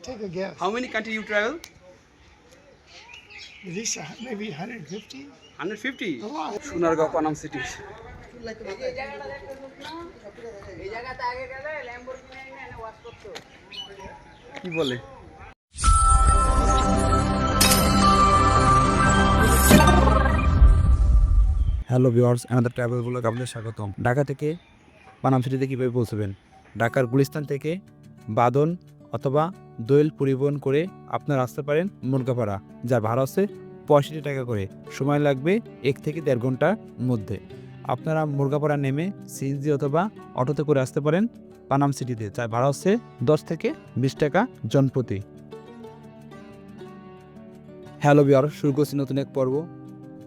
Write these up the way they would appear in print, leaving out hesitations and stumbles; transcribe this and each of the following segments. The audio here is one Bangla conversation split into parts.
Take a guess. How many countries you travel? At least maybe 150. 150. A lot. Sonargaon Panam city. কি বলে? হ্যালো ভিউয়ার্স, আমাদের ট্রাভেল ব্লগ আপনাদের স্বাগতম। ঢাকা থেকে পানাম সিটিতে কীভাবে পৌঁছবেন? ঢাকার গুলিস্তান থেকে বাদন অথবা দোয়েল পরিবহন করে আপনারা আসতে পারেন মুরগাপাড়া, যার ভাড়া হচ্ছে 65 টাকা করে। সময় লাগবে 1 থেকে 1.5 ঘন্টার মধ্যে। আপনারা মুরগাপাড়া নেমে সিএনজি অথবা অটোতে করে আসতে পারেন পানাম সিটিতে, যার ভাড়া হচ্ছে 10 থেকে 20 টাকা জনপ্রতি। হ্যালো ভিউয়ার্স, শুরু করছি নতুন এক পর্ব।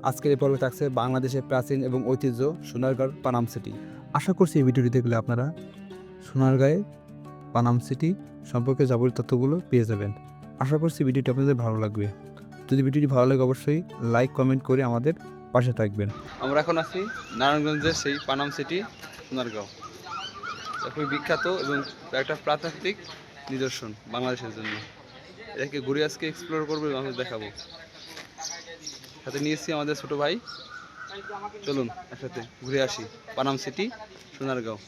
আজকের এই পর্বে থাকছে বাংলাদেশের প্রাচীন এবং ঐতিহ্য সোনারগাঁও পানাম সিটি। আশা করছি এই ভিডিওটি দেখলে আপনারা সোনারগাঁয়ে পানাম সিটি সম্পর্কে যাবতীয় তথ্যগুলো পেয়ে যাবেন। আশা করছি ভিডিওটি আপনাদের ভালো লাগবে। যদি ভিডিওটি ভালো লাগে অবশ্যই লাইক কমেন্ট করে আমাদের পাশে থাকবেন। আমরা এখন আছি নারায়ণগঞ্জের সেই পানাম সিটি সোনারগাঁও, খুবই বিখ্যাত এবং একটা প্রাকৃতিক নিদর্শন বাংলাদেশের জন্য। এটাকে ঘুরে আজকে এক্সপ্লোর করবো এবং আমাদের দেখাবো। সাথে নিয়েছি আমাদের ছোট ভাই। চলুন একসাথে ঘুরে আসি পানাম সিটি সোনারগাঁও।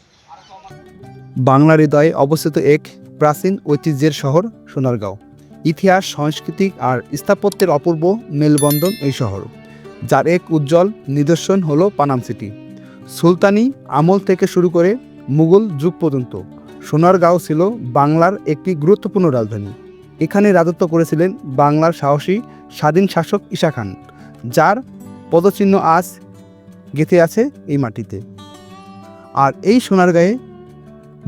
বাংলার হৃদয়ে অবস্থিত এক প্রাচীন ঐতিহ্যের শহর সোনারগাঁও। ইতিহাস, সাংস্কৃতিক আর স্থাপত্যের অপূর্ব মেলবন্ধন এই শহর, যার এক উজ্জ্বল নিদর্শন হলো পানাম সিটি। সুলতানি আমল থেকে শুরু করে মুঘল যুগ পর্যন্ত সোনারগাঁও ছিল বাংলার একটি গুরুত্বপূর্ণ রাজধানী। এখানে রাজত্ব করেছিলেন বাংলার সাহসী স্বাধীন শাসক ঈশা খান, যার পদচিহ্ন আজ গেঁথে আছে এই মাটিতে। আর এই সোনারগাঁয়ে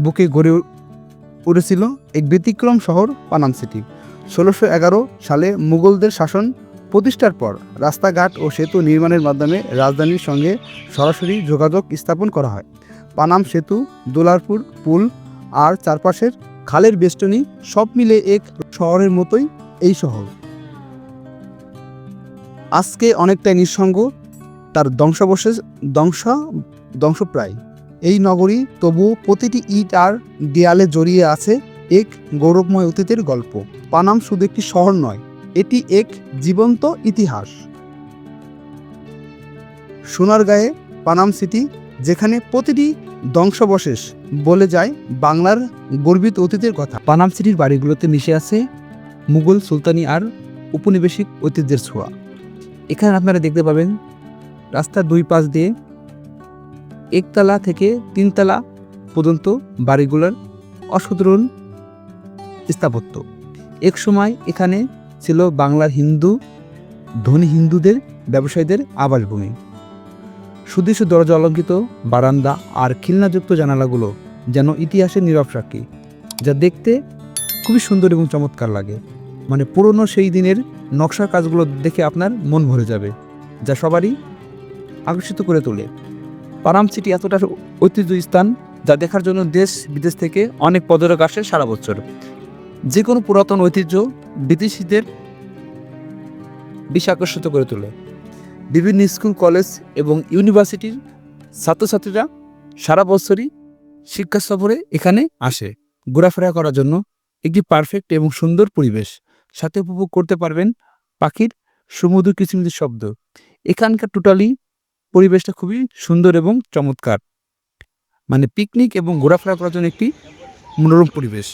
বুকে গড়ে উঠেছিল এক ব্যতিক্রম শহর পানাম সিটি। 1611 সালে মুঘলদের শাসন প্রতিষ্ঠার পর রাস্তাঘাট ও সেতু নির্মাণের মাধ্যমে রাজধানীর সঙ্গে সরাসরি যোগাযোগ স্থাপন করা হয়। পানাম সেতু, দুলারপুর পুল আর চারপাশের খালের বেষ্টনী সব মিলে এক শহরের মতোই এই শহর আজকে অনেকটাই নিঃসঙ্গ, তার ধ্বংসপ্রায় এই নগরী, তবুও প্রতিটি ইট আর দেয়ালে জড়িয়ে আছে এক গৌরবময় অতীতের গল্প। পানাম শুধু একটি শহর নয়, এটি এক জীবন্ত ইতিহাস। সোনারগাঁয়ে পানাম সিটি, যেখানে প্রতিটি ধ্বংসাবশেষ বলে যায় বাংলার গর্বিত অতীতের কথা। পানাম সিটির বাড়িগুলোতে মিশে আছে মুঘল, সুলতানি আর উপনিবেশিক ঐতিহ্যের ছোঁয়া। এখানে আপনারা দেখতে পাবেন রাস্তার দুই পাশ দিয়ে একতলা থেকে 3 তলা পর্যন্ত বাড়িগুলোর অসাধারণ স্থাপত্য। এক সময় এখানে ছিল বাংলার ধনী হিন্দুদের ব্যবসায়ীদের আবাসভূমি। সুদৃশ্য দরজা অলঙ্কৃত বারান্দা আর খিলনাযুক্ত জানালাগুলো যেন ইতিহাসের নীরব সাক্ষী, যা দেখতে খুবই সুন্দর এবং চমৎকার লাগে। মানে পুরনো সেই দিনের নকশার কাজগুলো দেখে আপনার মন ভরে যাবে, যা সবারই আকর্ষিত করে তোলে। পানাম সিটি এতটা ঐতিহ্য স্থান যা দেখার জন্য দেশ বিদেশ থেকে অনেক পর্যটক আসে সারা বছর। যে কোনো পুরাতন ঐতিহ্য বিদেশিদের বেশি আকর্ষিত করে তোলে। বিভিন্ন স্কুল, কলেজ এবং ইউনিভার্সিটির ছাত্রছাত্রীরা সারা বছরই শিক্ষা সফরে এখানে আসে। ঘোরাফেরা করার জন্য একটি পারফেক্ট এবং সুন্দর পরিবেশ, সাথে উপভোগ করতে পারবেন পাখির সুমধুর কিচিরমিচির শব্দ। এখানকার টোটালি পরিবেশটা খুবই সুন্দর এবং চমৎকার, মানে পিকনিক এবং ঘোরাফেরা করার জন্য একটি মনোরম পরিবেশ।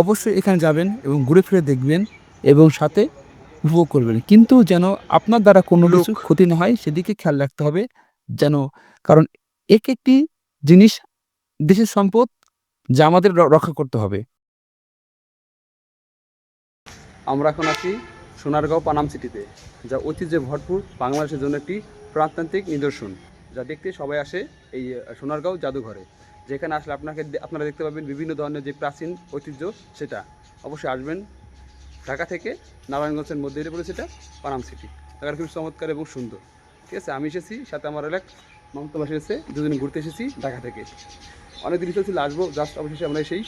অবশ্যই এখানে যাবেন এবং ঘুরে ফিরে দেখবেন এবং সাথে উপভোগ করবেন, কিন্তু যেন আপনার দ্বারা কোনো কিছু ক্ষতি না হয় সেদিকে খেয়াল রাখতে হবে, যেন, কারণ একটি জিনিস দেশের সম্পদ, যা আমাদের রক্ষা করতে হবে। আমরা এখন আছি সোনারগাঁও পানাম সিটিতে, যা ঐতিহ্যে ভরপুর বাংলাদেশের জন্য একটি প্রাণতান্ত্রিক নিদর্শন, যা দেখতে সবাই আসে এই সোনারগাঁও জাদুঘরে। যেখানে আসলে আপনারা দেখতে পাবেন বিভিন্ন ধরনের যে প্রাচীন ঐতিহ্য, সেটা অবশ্যই আসবেন। ঢাকা থেকে নারায়ণগঞ্জের মধ্যে এসে পড়েছে এটা পানাম সিটি। ঢাকার খুব চমৎকার এবং সুন্দর। ঠিক আছে, আমি এসেছি, সাথে আমার এলাক মমতাবাসী এসেছে, দুজনে ঘুরতে এসেছি ঢাকা থেকে। অনেক দিন চলছিল আসবো, জাস্ট অবশেষে আমরা এসেই।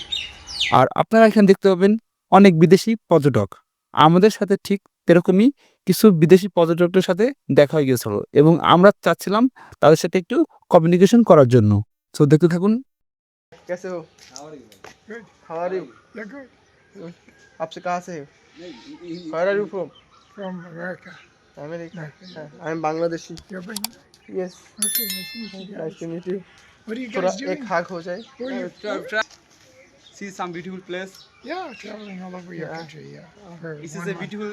আর আপনারা এখানে দেখতে পাবেন অনেক বিদেশি পর্যটক। আমাদের সাথে ঠিক এরকমই কিছু বিদেশি পর্যটকদের সাথে দেখা হয়ে গিয়েছিল এবং আমরা চাচ্ছিলাম তাদের সাথে একটু কমিউনিকেশন করার জন্য। তো দেখতে থাকুন। Good. How are you? You're good. आपसे कहाँ से हो? Where are you from? From America. America. America. I am Bangladeshi. You're from... Yes. Okay, nice to meet you Nice guys. to meet you. What are you थोड़ा guys doing? एक हाग हो जाए. Where are you? See some beautiful place. Yeah, traveling all over your Yeah. country, yeah. For This 1 is a month. beautiful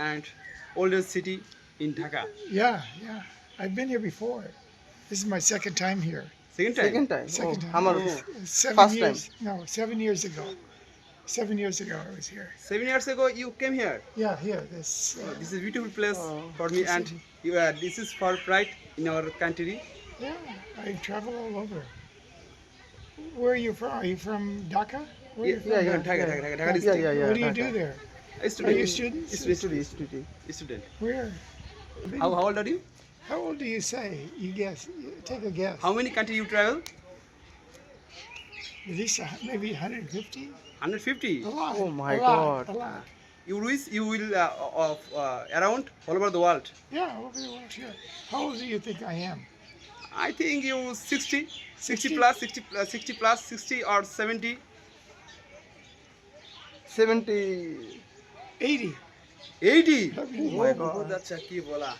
and oldest city in Dhaka. Yeah, yeah. I've been here before. This is my second time here. Second time. Second time. Second time. हमारा Seven First years. No, 7 years ago. 7 years ago I was here. 7 years ago you came here. Yeah, here. This. This is a beautiful place Oh, for me and you, this is for pride in our country. Yeah, I travel all over. Where are you from? Are you from Dhaka? Where are you from? Yeah, Dhaka Yeah, district. yeah, yeah. What do you Dhaka. do there? A Are student. you students? Student. Where? How old are you? How old do you say? You guess. Take a guess. How many country you travel? At least maybe 150? 150. A lot. Oh my a lot, God. A lot. You wish you will around all over the world. Yeah, over the world, sure. How old do you think I am? I think you 60, 60 60? plus, 60 plus, 60 or 70. 70. 80. 80. Oh my God. बहुत अच्छा की बोला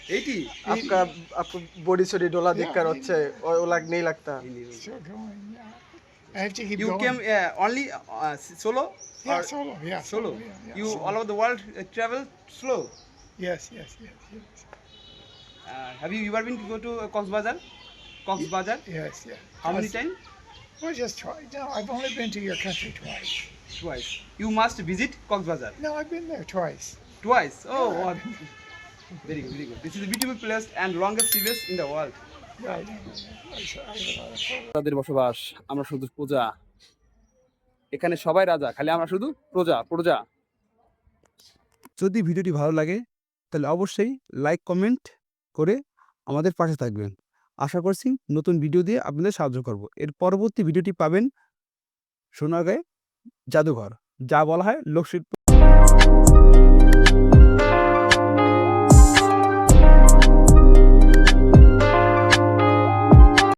80. आपका आपको बॉडी सॉडी डोला Yeah, देखकर maybe. अच्छे और लग नहीं लगता. Still going, yeah. I have to keep You going. came only solo Yeah, or solo, yeah. solo? Yeah, You solo. all over the world travel slow. Yes, yes, yes, yes. Have you ever been to go to Cox's Bazar? Cox's Bazar? Yes, yeah. How many Just- times? Well, just try. No, I've only been to your country twice. Twice. You must visit Cox's Bazar. No, I've been there twice. Twice. Oh, Yeah, what? Very good, very good. This is a beautiful place and longest seaways in the world. Right. I have a lot of photos. তাদের বসবাস, আমরা শুধু প্রজা। এখানে সবাই রাজা, খালি আমরা শুধু প্রজা। যদি ভিডিওটি ভালো লাগে তাহলে অবশ্যই লাইক কমেন্ট করে আমাদের পাশে থাকবেন। আশা করছি নতুন ভিডিও দিয়ে আপনাদের সাহায্য করব। এর পরবর্তী ভিডিওটি পাবেন সোনারগাঁয়ে জাদুঘর, যা বলা হয় লোকশিল্প।